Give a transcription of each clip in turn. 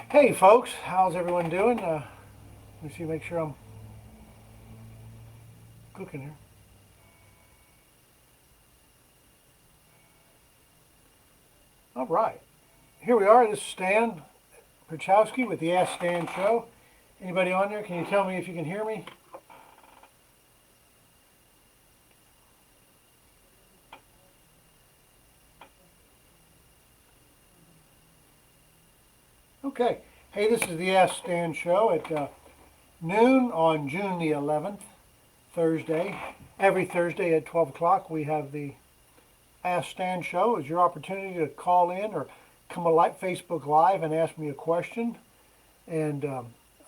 Hey folks, how's everyone doing? Let me see, make sure I'm cooking here. All right, here we are. This is Stan Perchowski with the Ask Stan Show. Anybody on there? Can you tell me if you can hear me? Okay. Hey, this is the Ask Stan Show at noon on June the 11th, Thursday. Every Thursday at 12 o'clock, we have the Ask Stan Show. It's your opportunity to call in or come a Facebook Live and ask me a question and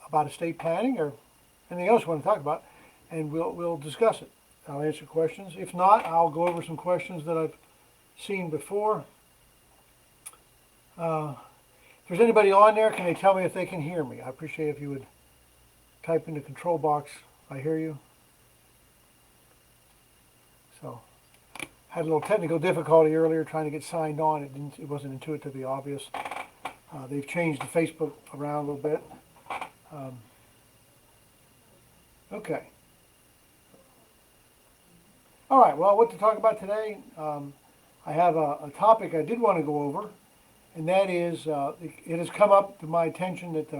about estate planning or anything else you want to talk about, and we'll discuss it. I'll answer questions. If not, I'll go over some questions that I've seen before. If there's anybody on there, can they tell me if they can hear me? I appreciate if you would type in the control box, I hear you. So, had a little technical difficulty earlier trying to get signed on. It wasn't intuitively obvious. They've changed the Facebook around a little bit. Okay. All right, well, what to talk about today? I have a topic I did want to go over, and that is, it has come up to my attention that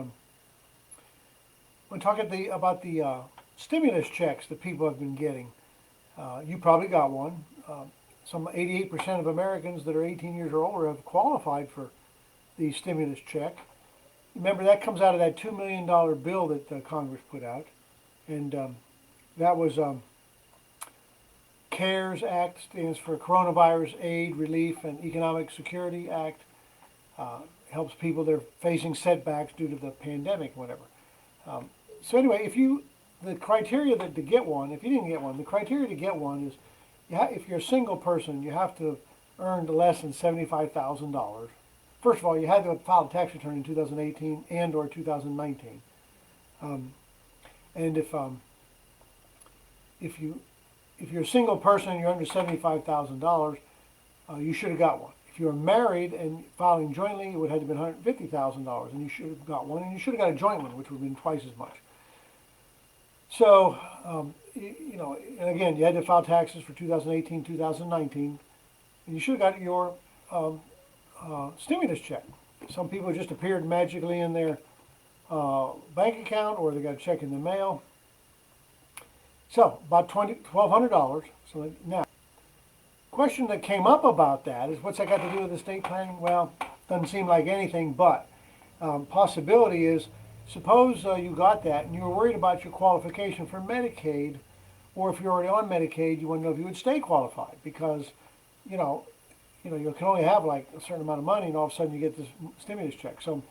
when talking about the stimulus checks that people have been getting, you probably got one. Some 88% of Americans that are 18 years or older have qualified for the stimulus check. Remember, that comes out of that $2 million bill that Congress put out, and that was CARES Act, stands for Coronavirus Aid, Relief, and Economic Security Act. Helps people that are facing setbacks due to the pandemic, whatever. So anyway, the criteria to get one, if you didn't get one, the criteria to get one is, if you're a single person, you have to have earned less than $75,000. First of all, you had to have filed a tax return in 2018 and or 2019. And if you're a single person and you're under $75,000, you should have got one. If you're married and filing jointly, it would have been $150,000, and you should have got one, and you should have got a joint one, which would have been twice as much. So, and again, you had to file taxes for 2018, 2019, and you should have got your stimulus check. Some people just appeared magically in their bank account, or they got a check in the mail. So, about $1,200. So now, question that came up about that is, what's that got to do with estate planning? Well, doesn't seem like anything, but possibility is, suppose you got that and you were worried about your qualification for Medicaid, or if you're already on Medicaid, you want to know if you would stay qualified, because you can only have like a certain amount of money, and all of a sudden you get this stimulus check. So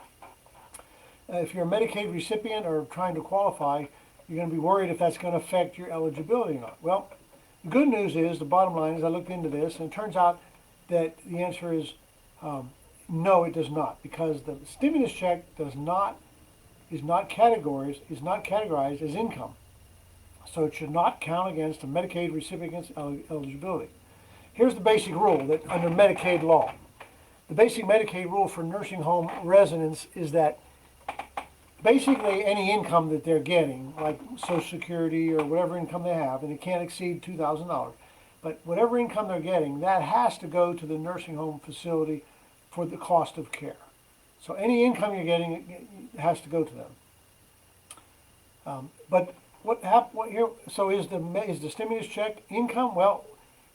if you're a Medicaid recipient or trying to qualify, you're going to be worried if that's going to affect your eligibility or not. Well, the good news is, the bottom line is, I looked into this, and it turns out that the answer is no, it does not, because the stimulus check is not categorized as income, so it should not count against a Medicaid recipient's eligibility. Here's the basic rule that under Medicaid law, the basic Medicaid rule for nursing home residents is that basically any income that they're getting, like Social Security or whatever income they have, and it can't exceed $2,000, but whatever income they're getting, that has to go to the nursing home facility for the cost of care. So any income you're getting, it has to go to them. But what happened here? So is the stimulus check income? Well,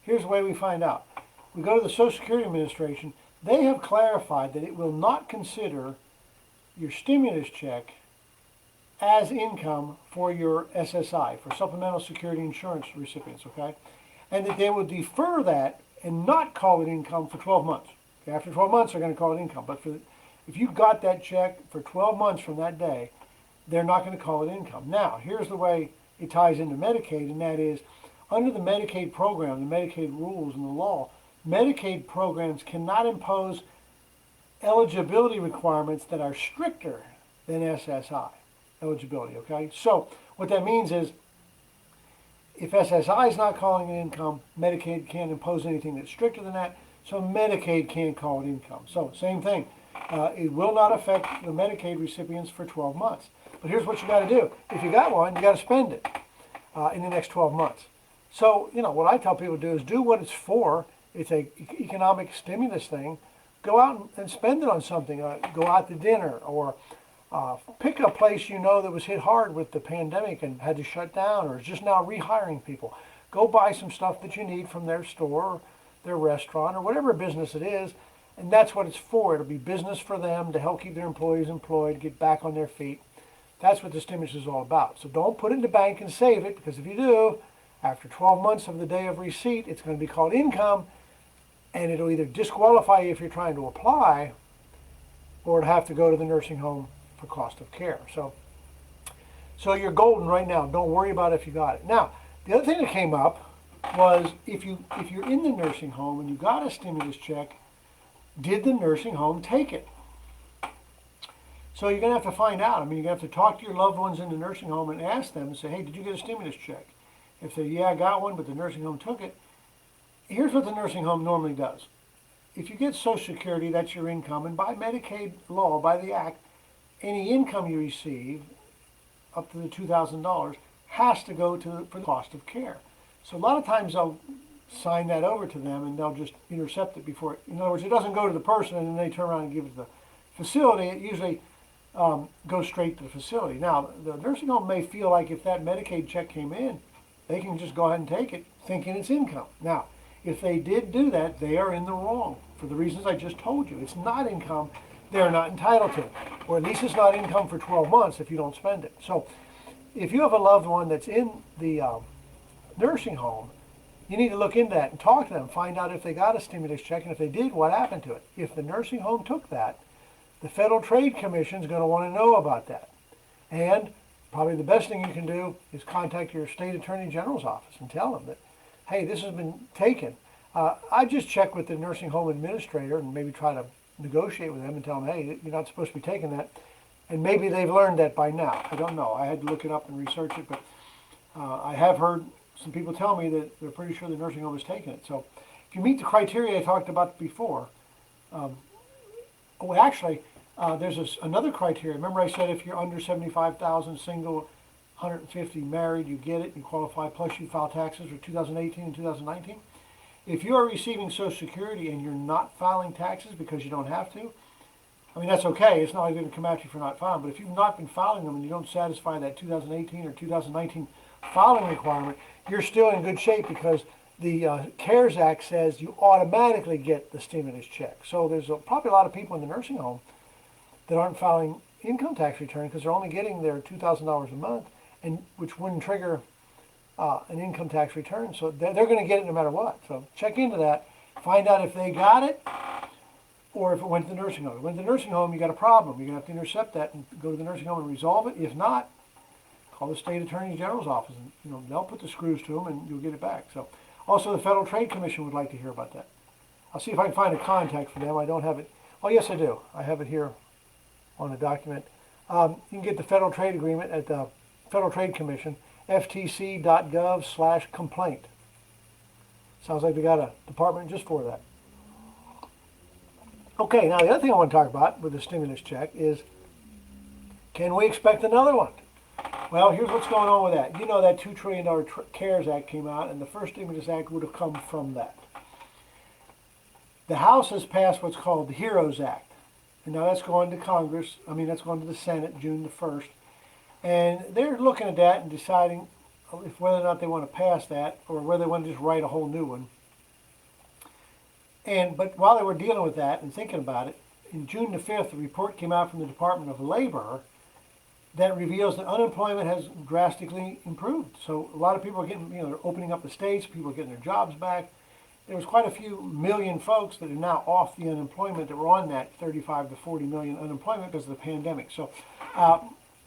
here's the way we find out. We go to the Social Security Administration. They have clarified that it will not consider your stimulus check as income for your SSI, for Supplemental Security Insurance recipients, okay? And that they will defer that and not call it income for 12 months. Okay? After 12 months, they're going to call it income. But if you got that check for 12 months from that day, they're not going to call it income. Now, here's the way it ties into Medicaid, and that is, under the Medicaid program, the Medicaid rules and the law, Medicaid programs cannot impose eligibility requirements that are stricter than SSI eligibility, okay? So what that means is, if SSI is not calling it income, Medicaid can't impose anything that's stricter than that, so Medicaid can't call it income. So same thing. It will not affect the Medicaid recipients for 12 months. But here's what you got to do. If you got one, you got to spend it in the next 12 months. So, what I tell people to do is do what it's for. It's a economic stimulus thing. Go out and spend it on something. Go out to dinner, or pick a place that was hit hard with the pandemic and had to shut down, or is just now rehiring people. Go buy some stuff that you need from their store, their restaurant, or whatever business it is, and that's what it's for. It'll be business for them to help keep their employees employed, get back on their feet. That's what the stimulus is all about. So don't put it in the bank and save it, because if you do, after 12 months of the day of receipt, it's going to be called income, and it'll either disqualify you if you're trying to apply, or it'll have to go to the nursing home for cost of care. So you're golden right now. Don't worry about if you got it. Now, the other thing that came up was if you're in the nursing home and you got a stimulus check, did the nursing home take it? So you're going to have to find out. You're going to have to talk to your loved ones in the nursing home and ask them and say, hey, did you get a stimulus check? If they, yeah, I got one, but the nursing home took it. Here's what the nursing home normally does. If you get Social Security, that's your income, and by Medicaid law, by the Act, any income you receive up to the $2,000 has to go for the cost of care. So a lot of times they'll sign that over to them and they'll just intercept it before. In other words, it doesn't go to the person and then they turn around and give it to the facility. It usually goes straight to the facility. Now, the nursing home may feel like if that Medicaid check came in, they can just go ahead and take it thinking it's income. Now, if they did do that, they are in the wrong for the reasons I just told you. It's not income. They're not entitled to it. Or at least it's not income for 12 months if you don't spend it. So if you have a loved one that's in the nursing home, you need to look into that and talk to them, find out if they got a stimulus check, and if they did, what happened to it. If the nursing home took that, the Federal Trade Commission is going to want to know about that. And probably the best thing you can do is contact your state attorney general's office and tell them that, hey, this has been taken. I just check with the nursing home administrator and maybe try to negotiate with them and tell them, hey, you're not supposed to be taking that. And maybe they've learned that by now. I don't know. I had to look it up and research it, but I have heard some people tell me that they're pretty sure the nursing home has taken it. So if you meet the criteria I talked about before, there's another criteria. Remember I said if you're under 75,000, single, 150 married, you get it, you qualify, plus you file taxes for 2018 and 2019. If you are receiving Social Security and you're not filing taxes because you don't have to, that's okay. It's not like they're going to come after you for not filing. But if you've not been filing them and you don't satisfy that 2018 or 2019 filing requirement, you're still in good shape because the CARES Act says you automatically get the stimulus check. So there's probably a lot of people in the nursing home that aren't filing income tax return because they're only getting their $2,000 a month, and which wouldn't trigger an income tax return. So they're going to get it no matter what. So check into that. Find out if they got it or if it went to the nursing home. If it went to the nursing home, you got a problem. You're going to have to intercept that and go to the nursing home and resolve it. If not, call the state attorney general's office, and they'll put the screws to them, and you'll get it back. So, also the Federal Trade Commission would like to hear about that. I'll see if I can find a contact for them. I don't have it. Oh, yes, I do. I have it here on the document. You can get the Federal Trade Agreement at the Federal Trade Commission, ftc.gov/complaint. Sounds like they got a department just for that. Okay, now the other thing I want to talk about with the stimulus check is, can we expect another one? Well, here's what's going on with that. That $2 trillion CARES Act came out, and the first stimulus act would have come from that. The House has passed what's called the HEROES Act. And now that's going to Congress. That's going to the Senate June the 1st. And they're looking at that and deciding if whether or not they want to pass that or whether they want to just write a whole new one. But while they were dealing with that and thinking about it, in June the 5th, a report came out from the Department of Labor that reveals that unemployment has drastically improved. So a lot of people are getting, they're opening up the states, people are getting their jobs back. There was quite a few million folks that are now off the unemployment that were on that 35 to 40 million unemployment because of the pandemic. So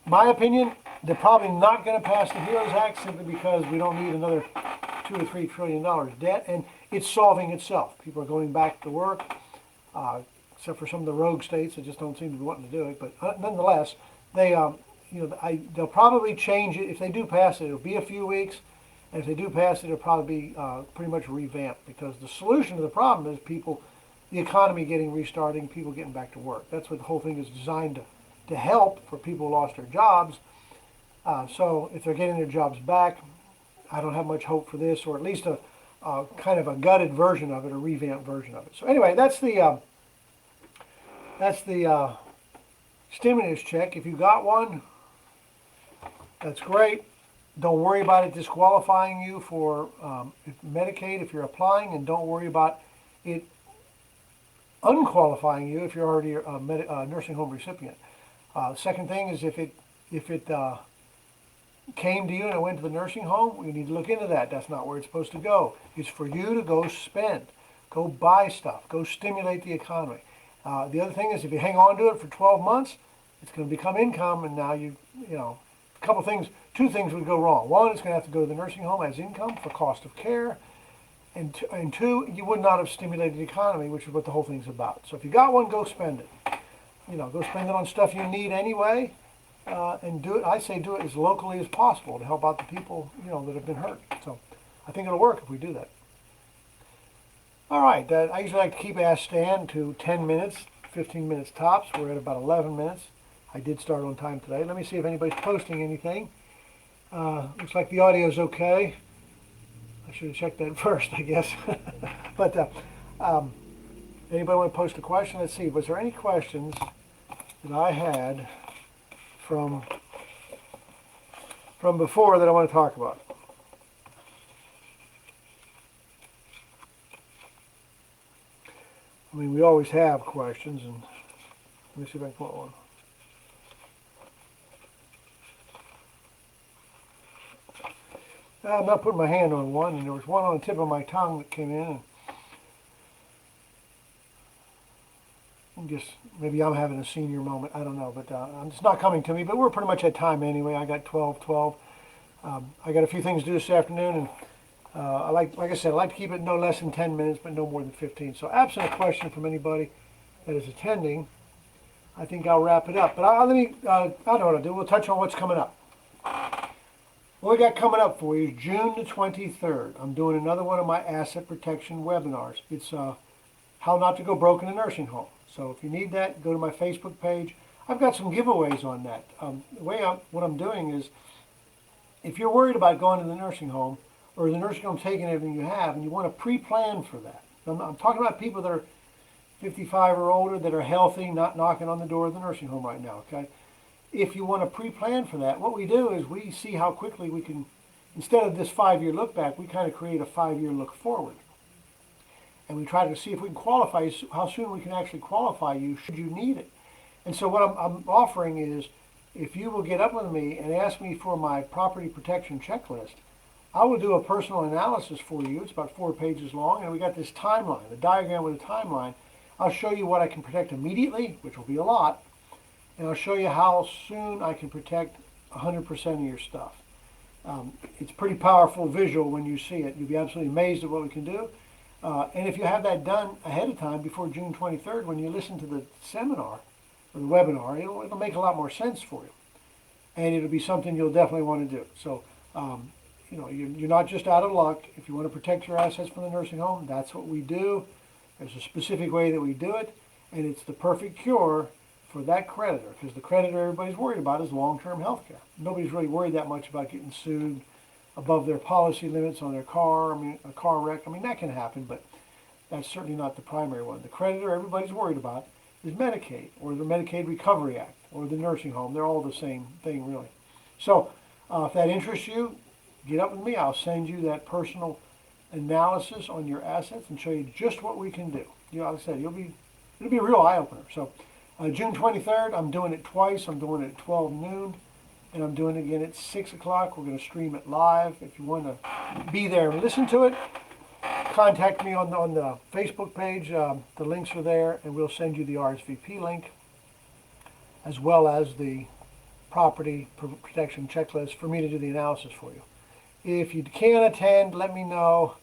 my opinion, they're probably not going to pass the HEROES Act simply because we don't need another $2 or $3 trillion debt, and it's solving itself. People are going back to work, except for some of the rogue states that just don't seem to be wanting to do it. But nonetheless, they'll probably change it. If they do pass it, it'll be a few weeks. And if they do pass it, it'll probably be pretty much revamped, because the solution to the problem is people the economy getting restarting, people getting back to work. That's what the whole thing is designed to help for people who lost their jobs. So if they're getting their jobs back, I don't have much hope for this, or at least a kind of a gutted version of it, a revamped version of it. So anyway, that's the stimulus check. If you got one, that's great. Don't worry about it disqualifying you for Medicaid if you're applying, and don't worry about it unqualifying you if you're already a nursing home recipient. Second thing is if it came to you and it went to the nursing home, you need to look into that. That's not where it's supposed to go. It's for you to go spend, go buy stuff, go stimulate the economy. The other thing is if you hang on to it for 12 months, it's going to become income, and now two things would go wrong. One, it's going to have to go to the nursing home as income for cost of care. And two, you would not have stimulated the economy, which is what the whole thing's about. So if you got one, go spend it. Go spend it on stuff you need anyway, and do it. I say do it as locally as possible to help out the people, that have been hurt. So I think it'll work if we do that. All right, I usually like to keep Ask Stan to 10 minutes, 15 minutes tops. We're at about 11 minutes. I did start on time today. Let me see if anybody's posting anything. Looks like the audio's okay. I should have checked that first, I guess. But anybody want to post a question? Let's see. Was there any questions that I had from before that I want to talk about? I mean, we always have questions, and let me see if I can put one. I'm not putting my hand on one, and there was one on the tip of my tongue that came in. And just maybe I'm having a senior moment. I don't know, but it's not coming to me. But we're pretty much at time anyway. I got 12:12. I got a few things to do this afternoon, and like I said, I like to keep it no less than 10 minutes, but no more than 15. So, absent a question from anybody that is attending, I think I'll wrap it up. But I know what I'll do. We'll touch on what's coming up. What we got coming up for you is June the 23rd. I'm doing another one of my asset protection webinars. It's how not to go broke in a nursing home. So if you need that, go to my Facebook page. I've got some giveaways on that. What I'm doing is, if you're worried about going to the nursing home, or the nursing home taking everything you have, and you want to pre-plan for that. I'm talking about people that are 55 or older, that are healthy, not knocking on the door of the nursing home right now, okay? If you want to pre-plan for that, what we do is we see how quickly we can, instead of this 5-year look back, we kind of create a 5-year look forward. And we try to see if we can qualify, how soon we can actually qualify you should you need it. And so what I'm offering is, if you will get up with me and ask me for my property protection checklist, I will do a personal analysis for you. It's about 4 pages long, and we got this timeline, a diagram with a timeline. I'll show you what I can protect immediately, which will be a lot, and I'll show you how soon I can protect 100% of your stuff. It's pretty powerful visual when you see it. You'll be absolutely amazed at what we can do. And if you have that done ahead of time, before June 23rd, when you listen to the seminar or the webinar, it'll make a lot more sense for you. And it'll be something you'll definitely want to do. So, you're not just out of luck. If you want to protect your assets from the nursing home, that's what we do. There's a specific way that we do it, and it's the perfect cure for that creditor, because the creditor everybody's worried about is long-term health care. Nobody's really worried that much about getting sued above their policy limits on their car. I mean, a car wreck, that can happen, but that's certainly not the primary one. The creditor everybody's worried about is Medicaid, or the Medicaid Recovery Act, or the nursing home. They're all the same thing, really. So if that interests you, get up with me. I'll send you that personal analysis on your assets and show you just what we can do. Like I said, it'll be a real eye-opener. So June 23rd, I'm doing it twice. I'm doing it at 12 noon, and I'm doing it again at 6 o'clock. We're going to stream it live. If you want to be there and listen to it, contact me on the Facebook page. The links are there, and we'll send you the RSVP link, as well as the property protection checklist for me to do the analysis for you. If you can't attend, let me know,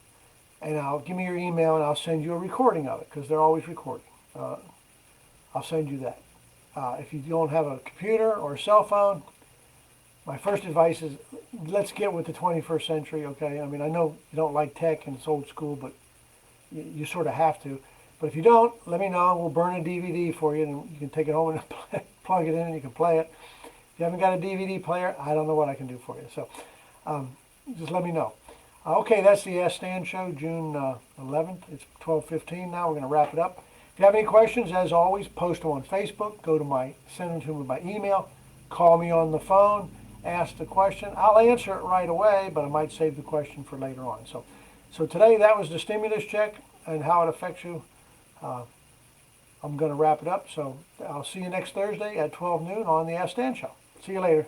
and give me your email, and I'll send you a recording of it, because they're always recording. I'll send you that. If you don't have a computer or a cell phone, my first advice is, let's get with the 21st century, okay? I know you don't like tech and it's old school, but you sort of have to. But if you don't, let me know. We'll burn a DVD for you, and you can take it home and plug it in, and you can play it. If you haven't got a DVD player, I don't know what I can do for you. So just let me know. Okay, that's the Ask Stan show, June 11th. It's 12:15 now. We're going to wrap it up. If you have any questions, as always, post them on Facebook. Send them to me by email. Call me on the phone. Ask the question. I'll answer it right away, but I might save the question for later on. So today that was the stimulus check and how it affects you. I'm going to wrap it up. So I'll see you next Thursday at 12 noon on the Ask Stan show. See you later.